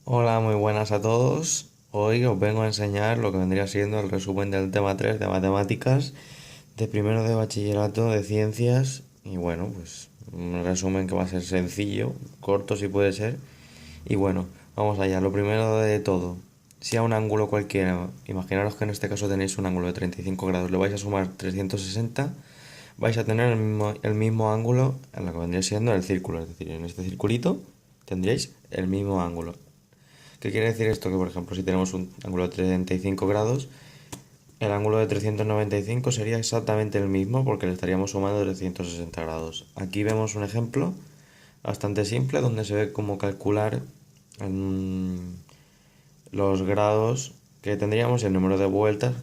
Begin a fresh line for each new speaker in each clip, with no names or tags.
Hola, muy buenas a todos. Hoy os vengo a enseñar lo que vendría siendo el resumen del tema 3 de matemáticas de primero de bachillerato de ciencias. Y bueno, pues un resumen que va a ser sencillo, corto si puede ser. Y bueno, vamos allá. Lo primero de todo, si a un ángulo cualquiera, imaginaros que en este caso tenéis un ángulo de 35 grados, le vais a sumar 360, vais a tener el mismo ángulo en lo que vendría siendo el círculo. Es decir, en este circulito tendríais el mismo ángulo. ¿Qué quiere decir esto? Que por ejemplo si tenemos un ángulo de 35 grados, el ángulo de 395 sería exactamente el mismo porque le estaríamos sumando 360 grados. Aquí vemos un ejemplo bastante simple donde se ve cómo calcular los grados que tendríamos y el número de vueltas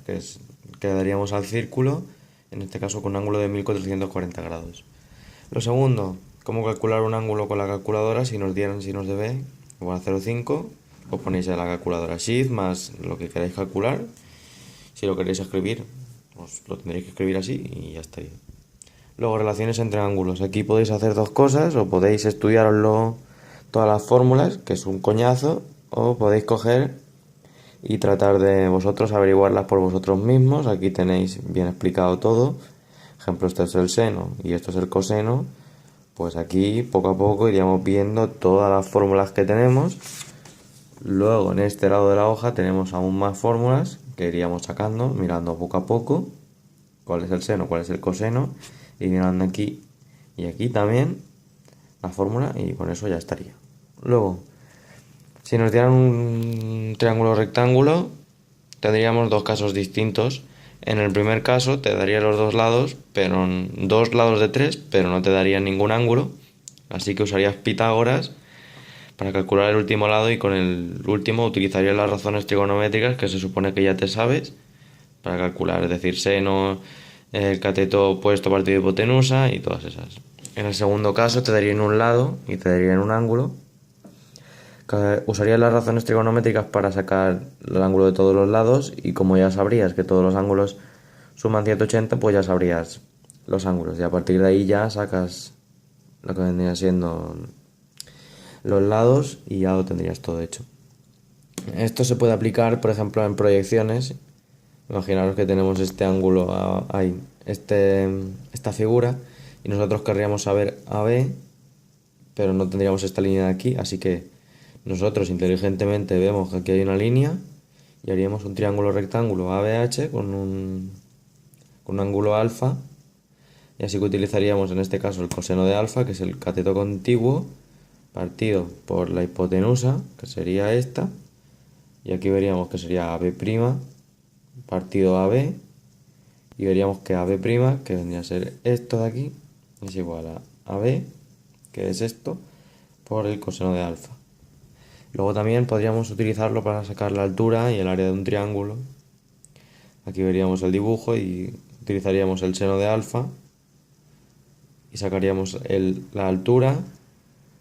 que daríamos al círculo, en este caso con un ángulo de 1440 grados. Lo segundo, cómo calcular un ángulo con la calculadora si nos dieran sin nos debe igual a 0,5. Os ponéis en la calculadora Shift más lo que queráis calcular. Si lo queréis escribir, os lo tendréis que escribir así y ya estaría. Luego, relaciones entre ángulos. Aquí podéis hacer dos cosas, o podéis estudiarlo todas las fórmulas, que es un coñazo, o podéis coger y tratar de vosotros averiguarlas por vosotros mismos. Aquí tenéis bien explicado todo. Ejemplo, esto es el seno y esto es el coseno. Pues aquí poco a poco iríamos viendo todas las fórmulas que tenemos. Luego en este lado de la hoja tenemos aún más fórmulas que iríamos sacando, mirando poco a poco cuál es el seno, cuál es el coseno, y mirando aquí y aquí también la fórmula, y con eso ya estaría. Luego, si nos dieran un triángulo rectángulo, tendríamos dos casos distintos. En el primer caso te daría los dos lados, pero dos lados de tres, pero no te daría ningún ángulo. Así que usarías Pitágoras para calcular el último lado, y con el último utilizarías las razones trigonométricas que se supone que ya te sabes para calcular, es decir, seno, el cateto opuesto partido de hipotenusa y todas esas. En el segundo caso te darían un lado y te darían un ángulo. Usarías las razones trigonométricas para sacar el ángulo de todos los lados, y como ya sabrías que todos los ángulos suman 180, pues ya sabrías los ángulos, y a partir de ahí ya sacas lo que vendría siendo los lados y ya lo tendrías todo hecho. Esto se puede aplicar, por ejemplo, en proyecciones. Imaginaros que tenemos este ángulo, esta figura, y nosotros querríamos saber AB, pero no tendríamos esta línea de aquí, así que nosotros inteligentemente vemos que aquí hay una línea y haríamos un triángulo rectángulo ABH con un ángulo alfa, y así que utilizaríamos en este caso el coseno de alfa, que es el cateto contiguo, partido por la hipotenusa, que sería esta, y aquí veríamos que sería AB' partido AB, y veríamos que AB', que vendría a ser esto de aquí, es igual a AB, que es esto, por el coseno de alfa. Luego también podríamos utilizarlo para sacar la altura y el área de un triángulo. Aquí veríamos el dibujo y utilizaríamos el seno de alfa y sacaríamos la altura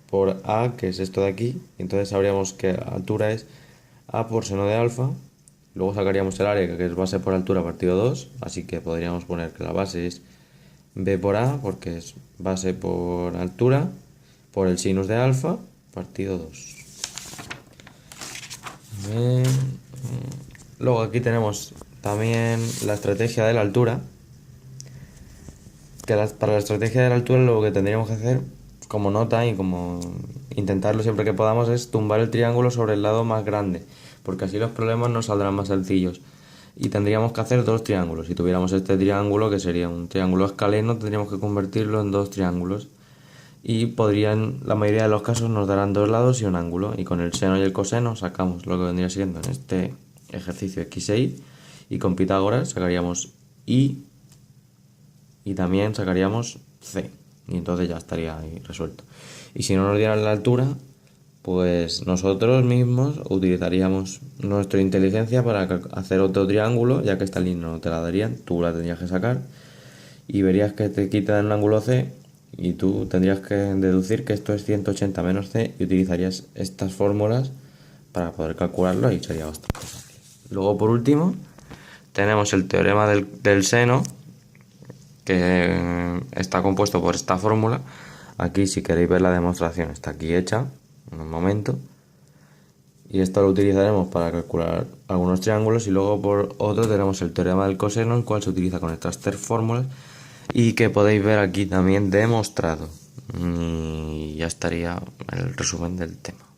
por A, que es esto de aquí, y entonces sabríamos que la altura es A por seno de alfa. Luego sacaríamos el área, que es base por altura partido 2, así que podríamos poner que la base es B por A, porque es base por altura, por el sinus de alfa, partido 2. Luego aquí tenemos también la estrategia de la altura, que para la estrategia de la altura lo que tendríamos que hacer como nota y como intentarlo siempre que podamos es tumbar el triángulo sobre el lado más grande, porque así los problemas nos saldrán más sencillos. Y tendríamos que hacer dos triángulos. Si tuviéramos este triángulo, que sería un triángulo escaleno, tendríamos que convertirlo en dos triángulos. Y la mayoría de los casos nos darán dos lados y un ángulo. Y con el seno y el coseno sacamos lo que vendría siendo en este ejercicio x e y. Y con Pitágoras sacaríamos y también sacaríamos c. Y entonces ya estaría ahí resuelto. Y si no nos dieran la altura, pues nosotros mismos utilizaríamos nuestra inteligencia para hacer otro triángulo, ya que esta línea no te la darían, tú la tendrías que sacar, y verías que te quitan el ángulo C, y tú tendrías que deducir que esto es 180 menos C, y utilizarías estas fórmulas para poder calcularlo, y sería bastante fácil. Luego, por último, tenemos el teorema del seno, que está compuesto por esta fórmula. Aquí, si queréis ver la demostración, está aquí hecha en un momento. Y esto lo utilizaremos para calcular algunos triángulos y luego por otro tenemos el teorema del coseno, el cual se utiliza con estas tres fórmulas y que podéis ver aquí también demostrado. Y ya estaría el resumen del tema.